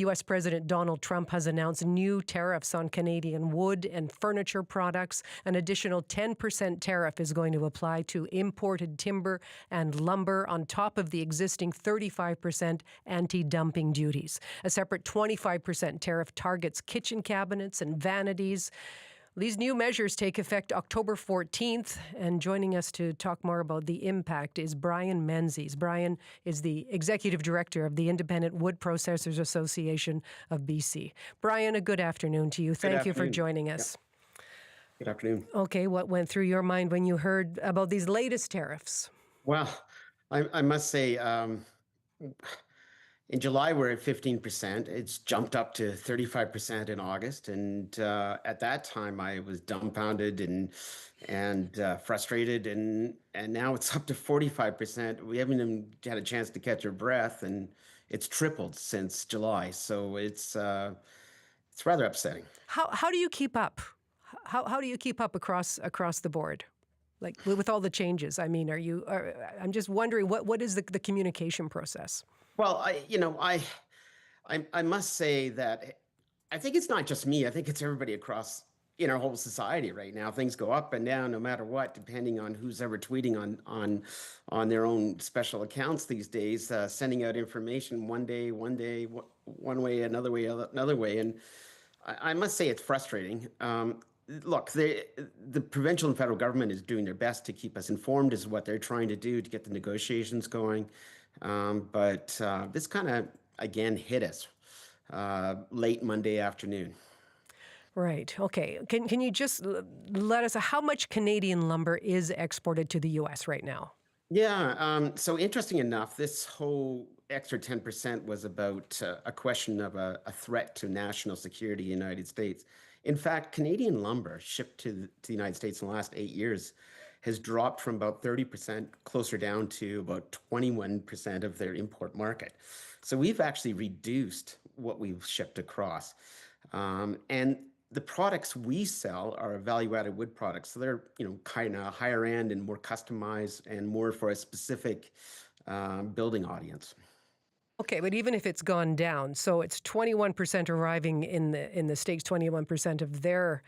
U.S. President Donald Trump has announced new tariffs on Canadian wood and furniture products. An additional 10% tariff is going to apply to imported timber and lumber on top of the existing 35% anti-dumping duties. A separate 25% tariff targets kitchen cabinets and vanities. These new measures take effect October 14th, and joining us to talk more about the impact is Brian Menzies. Brian is the Executive Director of the Independent Wood Processors Association of BC. Brian, a good afternoon to you. Thank you for joining us. Yeah. Good afternoon. Okay, what went through your mind when you heard about these latest tariffs? Well, I must say, in July, we're at 15%. It's jumped up to 35% in August. And at that time, I was dumbfounded and frustrated. And now it's up to 45%. We haven't even had a chance to catch our breath. And it's tripled since July. So it's rather upsetting. How do you keep up? How do you keep up across the board? Like with all the changes? I mean, I'm just wondering, what is the communication process? Well, I must say that I think it's not just me. I think it's everybody across in our whole society right now. Things go up and down no matter what, depending on who's ever tweeting on their own special accounts these days, sending out information one way, another way. And I must say it's frustrating. Look, the provincial and federal government is doing their best to keep us informed, is what they're trying to do to get the negotiations going. But this kind of, again, hit us late Monday afternoon. Right. Okay. Can you just let us know how much Canadian lumber is exported to the U.S. right now? Yeah. So interesting enough, this whole extra 10% was about a question of a threat to national security in the United States. In fact, Canadian lumber shipped to the United States in the last 8 years has dropped from about 30% closer down to about 21% of their import market. So we've actually reduced what we've shipped across. And the products we sell are value-added wood products. So they're, kind of higher end and more customized and more for a specific building audience. Okay, but even if it's gone down, so it's 21% arriving in the States, 21% of their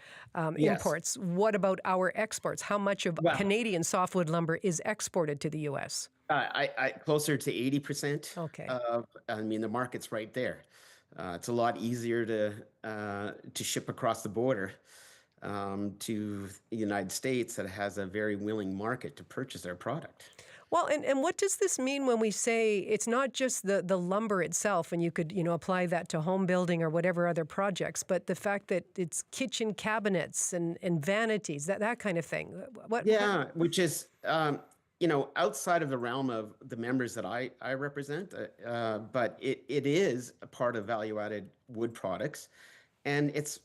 imports. What about our exports? How much of Canadian softwood lumber is exported to the U.S.? I closer to 80%. Okay. The market's right there. It's a lot easier to ship across the border to the United States that has a very willing market to purchase our product. Well, and what does this mean when we say it's not just the lumber itself, and you could, apply that to home building or whatever other projects, but the fact that it's kitchen cabinets and vanities, that kind of thing? Which is, outside of the realm of the members that I represent, but it is a part of value-added wood products. And it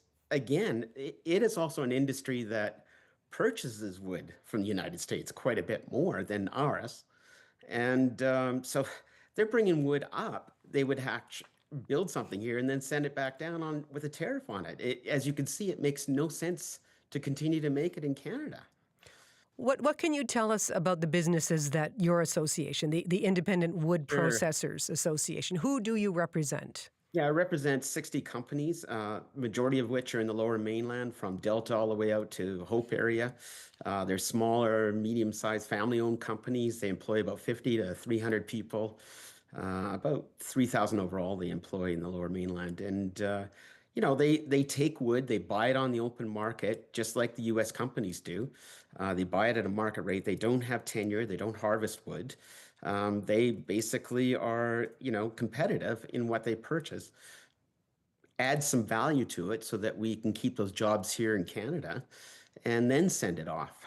is also an industry that purchases wood from the United States quite a bit more than ours. And so they're bringing wood up. They would have to build something here and then send it back down with a tariff on it. As you can see, it makes no sense to continue to make it in Canada. What can you tell us about the businesses that your association, the Independent Wood Processors Association, who do you represent? Yeah, I represent 60 companies, majority of which are in the Lower Mainland, from Delta all the way out to Hope area. They're smaller, medium-sized, family-owned companies. They employ about 50 to 300 people, about 3,000 overall they employ in the Lower Mainland. And, they take wood, they buy it on the open market, just like the U.S. companies do. They buy it at a market rate. They don't have tenure. They don't harvest wood. They basically are, competitive in what they purchase, add some value to it so that we can keep those jobs here in Canada and then send it off.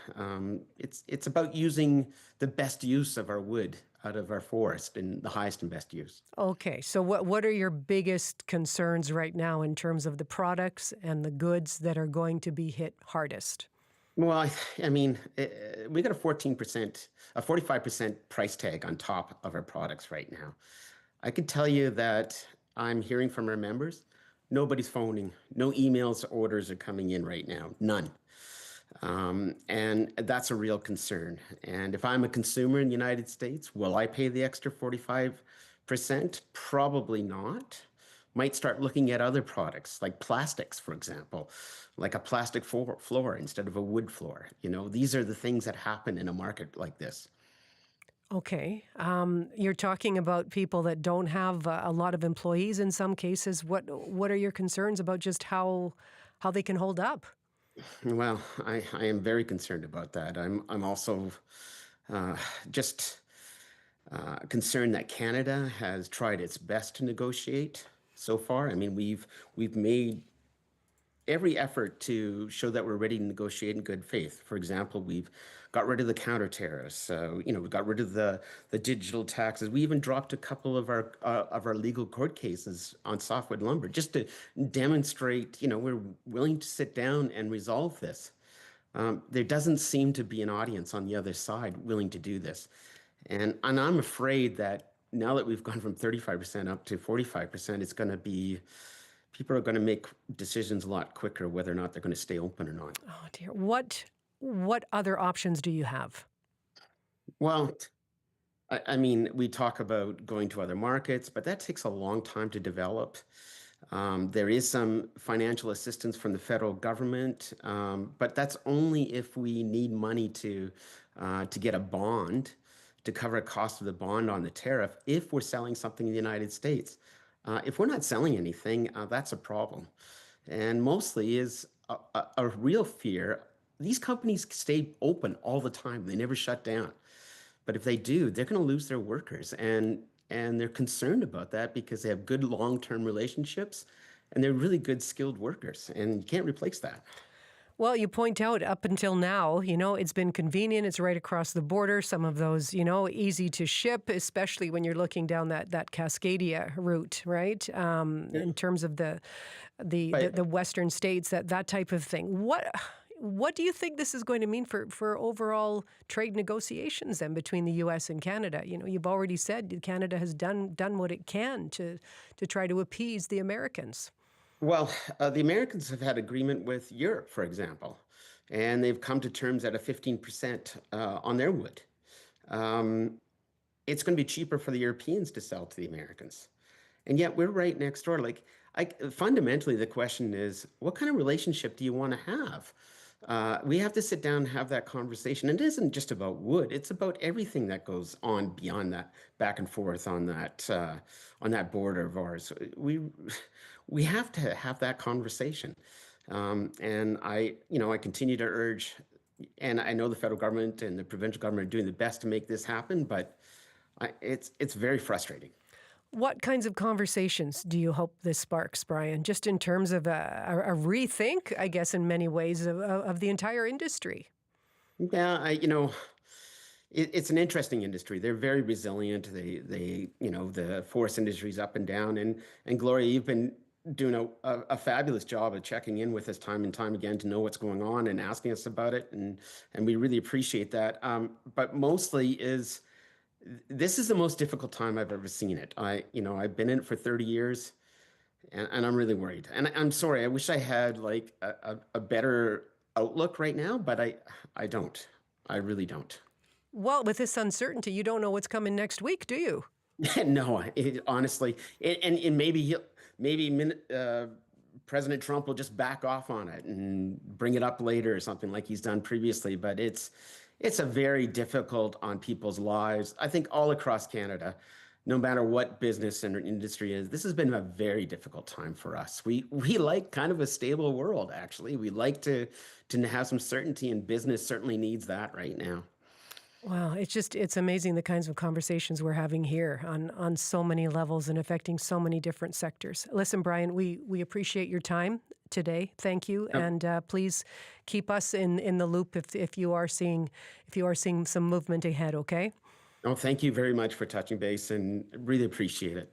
It's about using the best use of our wood out of our forest and the highest and best use. Okay, so what are your biggest concerns right now in terms of the products and the goods that are going to be hit hardest? Well, we got a 45% price tag on top of our products right now. I can tell you that I'm hearing from our members, nobody's phoning, no emails, orders are coming in right now, none. And that's a real concern. And if I'm a consumer in the United States, will I pay the extra 45%? Probably not. might start looking at other products like plastics, for example, like a plastic floor instead of a wood floor. These are the things that happen in a market like this. Okay. You're talking about people that don't have a lot of employees in some cases. What are your concerns about just how they can hold up? Well, I am very concerned about that. I'm also uh, just concerned that Canada has tried its best to negotiate so far. I mean, we've made every effort to show that we're ready to negotiate in good faith. For example, we've got rid of the counter tariffs. We got rid of the digital taxes. We even dropped a couple of our legal court cases on softwood lumber just to demonstrate, we're willing to sit down and resolve this. There doesn't seem to be an audience on the other side willing to do this, and I'm afraid that now that we've gone from 35% up to 45%, it's going to be people are going to make decisions a lot quicker whether or not they're going to stay open or not. Oh dear. What other options do you have? Well, I mean, we talk about going to other markets, but that takes a long time to develop. There is some financial assistance from the federal government, but that's only if we need money to get a bond to cover a cost of the bond on the tariff if we're selling something in the United States. If we're not selling anything, that's a problem. And mostly is a real fear. These companies stay open all the time. They never shut down. But if they do, they're going to lose their workers. And they're concerned about that because they have good long-term relationships and they're really good skilled workers. And you can't replace that. Well, you point out up until now, it's been convenient. It's right across the border. Some of those, easy to ship, especially when you're looking down that Cascadia route, right? In terms of the western states, that type of thing. What do you think this is going to mean for overall trade negotiations then between the U.S. and Canada? You've already said Canada has done what it can to try to appease the Americans. Well, the Americans have had agreement with Europe, for example, and they've come to terms at a 15% on their wood. Um, it's going to be cheaper for the Europeans to sell to the Americans. And yet we're right next door. Fundamentally, the question is, what kind of relationship do you want to have? We have to sit down and have that conversation. And it isn't just about wood; it's about everything that goes on beyond that, back and forth on that border of ours. We have to have that conversation. And I continue to urge, and I know the federal government and the provincial government are doing the best to make this happen, but it's very frustrating. What kinds of conversations do you hope this sparks, Brian? Just in terms of a rethink, I guess, in many ways of the entire industry. Yeah, it's an interesting industry. They're very resilient. The forest industry's up and down. And Gloria, you've been doing a fabulous job of checking in with us time and time again to know what's going on and asking us about it. And we really appreciate that. But mostly this is the most difficult time I've ever seen it. I've been in it for 30 years and I'm really worried. And I'm sorry, I wish I had like a better outlook right now, but I don't. I really don't. Well, with this uncertainty, you don't know what's coming next week, do you? No, honestly, and maybe President Trump will just back off on it and bring it up later or something like he's done previously. But it's a very difficult on people's lives. I think all across Canada, no matter what business and industry is, this has been a very difficult time for us. We like kind of a stable world, actually. We like to have some certainty, and business certainly needs that right now. Wow, it's amazing the kinds of conversations we're having here on so many levels and affecting so many different sectors. Listen, Brian, we appreciate your time today. Thank you, and please keep us in the loop if you are seeing some movement ahead. Okay. Oh, thank you very much for touching base, and really appreciate it.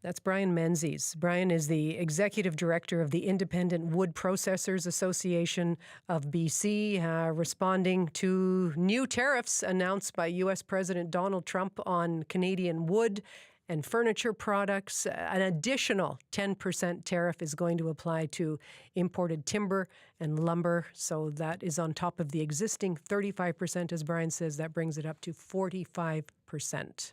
That's Brian Menzies. Brian is the Executive Director of the Independent Wood Processors Association of BC, responding to new tariffs announced by U.S. President Donald Trump on Canadian wood and furniture products. An additional 10% tariff is going to apply to imported timber and lumber. So that is on top of the existing 35%, as Brian says. That brings it up to 45%.